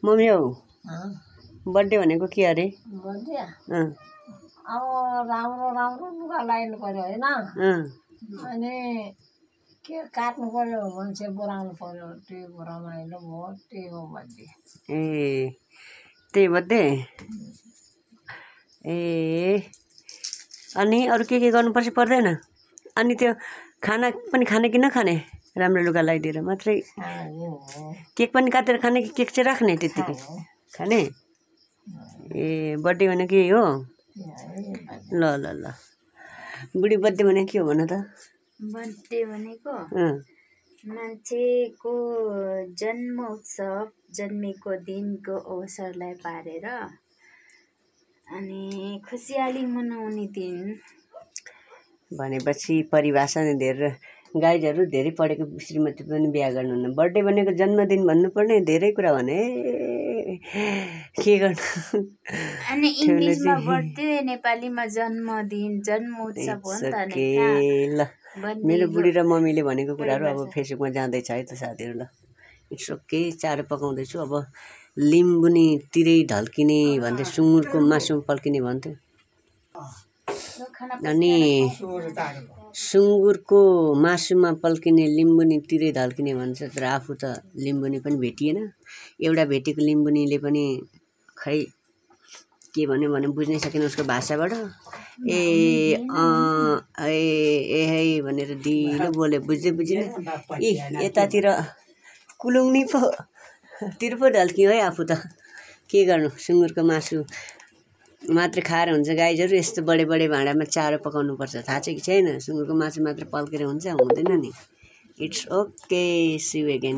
Mummy हौ birthday भनेको के अरे? बर्थडे अब राम्रो राम्रो लुगा लगाइनु पर्यो होइन अनि केक काट्नु पर्यो मान्छे बोलाउनु पर्यो त्यही रमाइलो भयो त्यही हो बर्थडे। ए त्यही बर्थडे ए अनि अरू के गर्नुपर्छ पर्दैन? अनि त्यो खाना पनि खाने कि नखाने? राम्रो लुगा लगाइदिएर मात्रै केक पनि काटेर खाने कि केक चाहिँ राख्ने त्यत्तिकै खाने? ए बर्थडे भनेको यही हो? ल ल ल बुढी बर्थडे भनेको के हो भन त? बर्थडे भनेको मान्छेको जन्म उत्सव जन्मेको दिनको अवसरलाई पारेर अनि खुसियाली मनाउने दिन भनेपछि परिभाषा नै धेरै गाइजहरू धेरै पढेको श्रीमती पनि बिहा गर्नुहुन्न। बर्थडे भनेको जन्मदिन भन्नुपर्ने धेरै कुरा भने के गर्नु अनि इङ्ग्लिसमा बर्थडे नेपालीमा जन्मदिन जन्म उत्सव हो नि त ल मेरो बुढी र मम्मीले भनेको कुराहरू अब फेसबुकमा जाँदैछ है त साथीहरू। ल इट्स ओके चारो पकाउँदैछु। अब लिम्बुनी तिरै ढल्किने भन्थ्यो सुँगुरको मासु पल्किने भन्थ्यो अनि सुँगुरको मासुमा पल्किने लिम्बुनी तिरै ढल्किने भन्छ तर आफू त लिम्बुनी पनि भेटिएन। एउटा भेटेको लिम्बुनीले पनि खै के भन्यो भने बुझ्नै सकेन उसको भाषाबाट। ए है भनेर दिलो बोल्यो बुझ्दै बुझिन। इ यतातिर कुलुङ्नी पो तिर पो ढल्कियो है आफू त के गर्नु। सुँगुरको मासु मात्र खाएर हुन्छ गाइजहरू? यस्तो बडे बडे भाँडामा चारो पकाउनुपर्छ थाहा छ कि छैन? सुँगुरको मासु मात्र पल्केर हुन्छ हुँदैन नि। It's okay see you again.